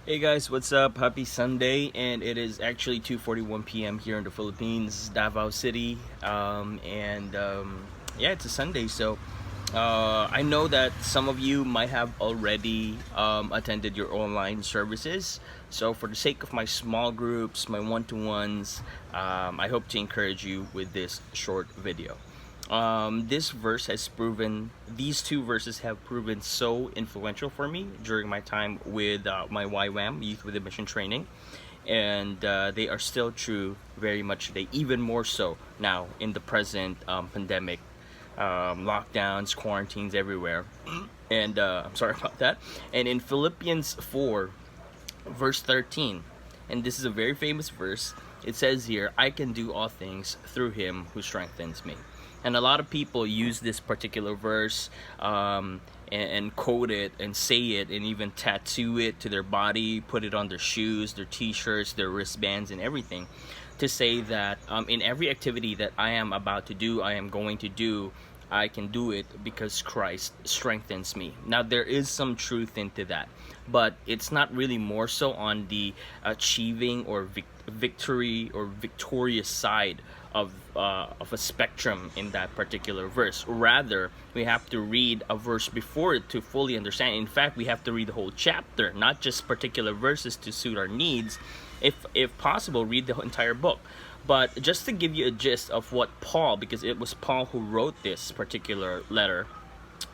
Hey guys, what's up? Happy Sunday, and it is actually 2:41 p.m. here in the Philippines, Davao City, yeah, it's a Sunday, so I know that some of you might have already attended your online services. So for the sake of my small groups, my one-to-ones, I hope to encourage you with this short video. This verse has proven, these two verses have proven so influential for me during my time with my YWAM, Youth with a Mission training. And they are still true very much today, even more so now in the present pandemic, lockdowns, quarantines everywhere. And I'm sorry about that. And in Philippians 4, verse 13, and this is a very famous verse, it says here, I can do all things through him who strengthens me. And a lot of people use this particular verse and quote it and say it and even tattoo it to their body, put it on their shoes, their t-shirts, their wristbands, and everything, to say that in every activity that I am about to do, I am going to do, I can do it because Christ strengthens me. Now, there is some truth into that, but it's not really more so on the achieving or victory or victorious side of a spectrum in that particular verse. Rather, we have to read a verse before it to fully understand. In fact, we have to read the whole chapter, not just particular verses to suit our needs. If possible, read the entire book. But just to give you a gist of what Paul, because it was Paul who wrote this particular letter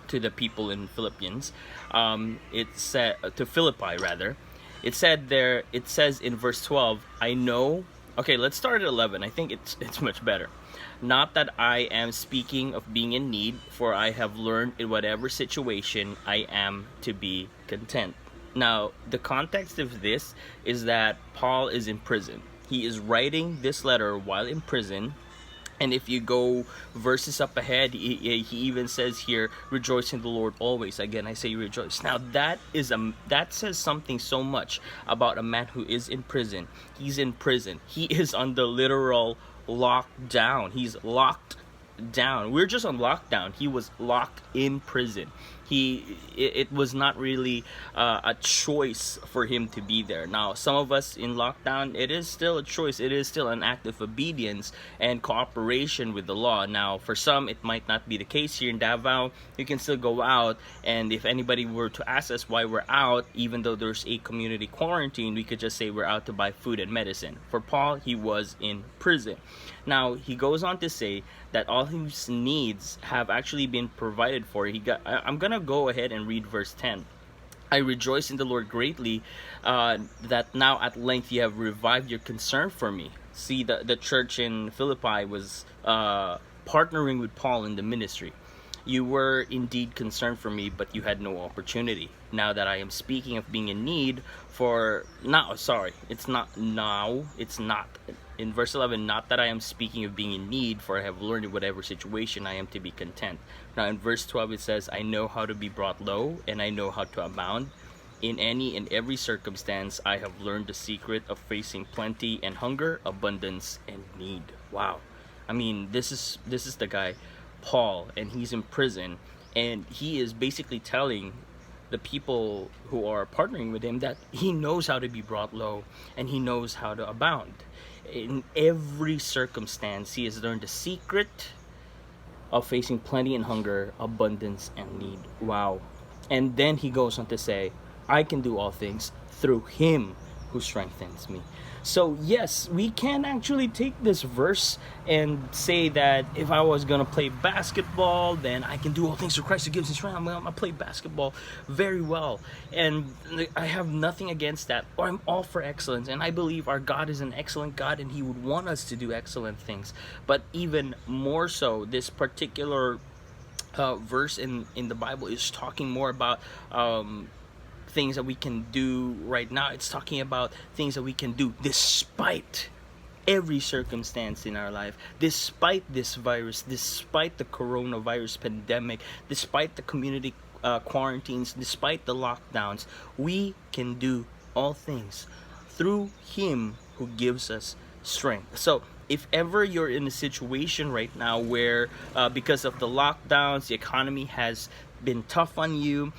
to the people in Philippians, it said to Philippi rather. It says in verse 12, I know. Okay, let's start at 11. I think it's much better. Not that I am speaking of being in need, for I have learned in whatever situation I am to be content. Now, the context of this is that Paul is in prison. He is writing this letter while in prison. And if you go verses up ahead, he even says here, rejoice in the Lord always. Again, I say rejoice. Now, that says something so much about a man who is in prison. He's in prison. He is on the literal lockdown. He's locked down. We're just on lockdown. He was locked in prison. It was not really a choice for him to be there. Now, some of us in lockdown, it is still a choice. It is still an act of obedience and cooperation with the law. Now, for some, it might not be the case here in Davao. You can still go out, and if anybody were to ask us why we're out, even though there's a community quarantine, we could just say we're out to buy food and medicine. For Paul, he was in prison. Now, he goes on to say that all his needs have actually been provided for. I'm gonna go ahead and read verse 10. I rejoice in the Lord greatly that now at length you have revived your concern for me. See, the church in Philippi was partnering with Paul in the ministry. You were indeed concerned for me, but you had no opportunity. Now that I am speaking of being in need for now, sorry, it's not now, it's not. In verse 11, not that I am speaking of being in need, for I have learned in whatever situation I am to be content. Now in verse 12 it says, I know how to be brought low, and I know how to abound. In any and every circumstance, I have learned the secret of facing plenty and hunger, abundance and need. Wow. I mean, this is the guy, Paul, and he's in prison, and he is basically telling the people who are partnering with him that he knows how to be brought low and he knows how to abound. In every circumstance, he has learned the secret of facing plenty and hunger, abundance and need. Wow. And then he goes on to say, I can do all things through him who strengthens me. So yes, we can actually take this verse and say that if I was gonna play basketball, then I can do all things through Christ who gives me strength. I'm gonna play basketball very well, and I have nothing against that. Or I'm all for excellence, and I believe our God is an excellent God, and He would want us to do excellent things. But even more so, this particular verse in the Bible is talking more about things that we can do right now. It's talking about things that we can do despite every circumstance in our life, despite this virus, despite the coronavirus pandemic, despite the community quarantines, despite the lockdowns. We can do all things through him who gives us strength. So if ever you're in a situation right now where because of the lockdowns, the economy has been tough on you,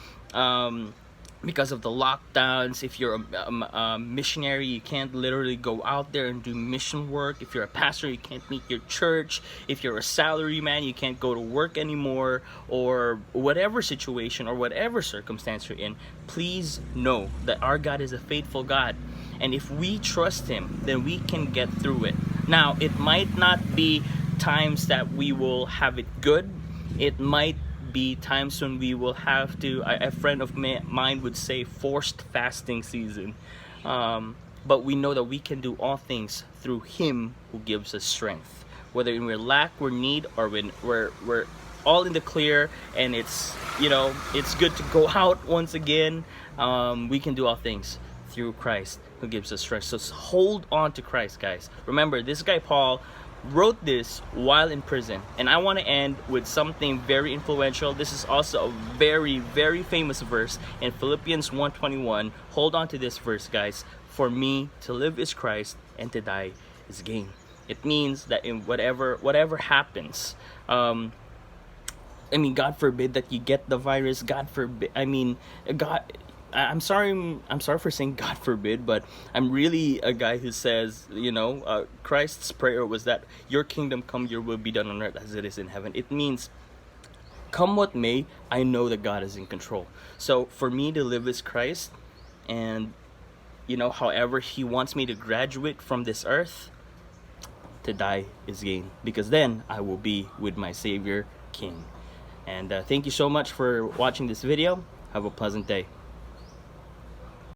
because of the lockdowns. If you're a missionary, you can't literally go out there and do mission work. If you're a pastor, you can't meet your church. If you're a salary man, you can't go to work anymore, or whatever situation or whatever circumstance you're in. Please know that our God is a faithful God, and if we trust him, then we can get through it. Now, it might not be times that we will have it good. It might be times when we will have to, a friend of mine would say, forced fasting season. But we know that we can do all things through him who gives us strength. Whether we're lack, we're need, or when we're all in the clear, and it's, it's good to go out once again, we can do all things through Christ who gives us strength. So hold on to Christ, guys. Remember, this guy Paul wrote this while in prison, and I want to end with something very influential. This is also a very, very famous verse in Philippians 1:21. Hold on to this verse, guys. For me to live is Christ, and to die is gain. It means that in whatever happens, God forbid that you get the virus. God forbid. I'm sorry for saying God forbid, but I'm really a guy who says, Christ's prayer was that your kingdom come, your will be done on earth as it is in heaven. It means, come what may, I know that God is in control. So for me to live is Christ, and however he wants me to graduate from this earth, to die is gain, because then I will be with my Savior King. And thank you so much for watching this video. Have a pleasant day.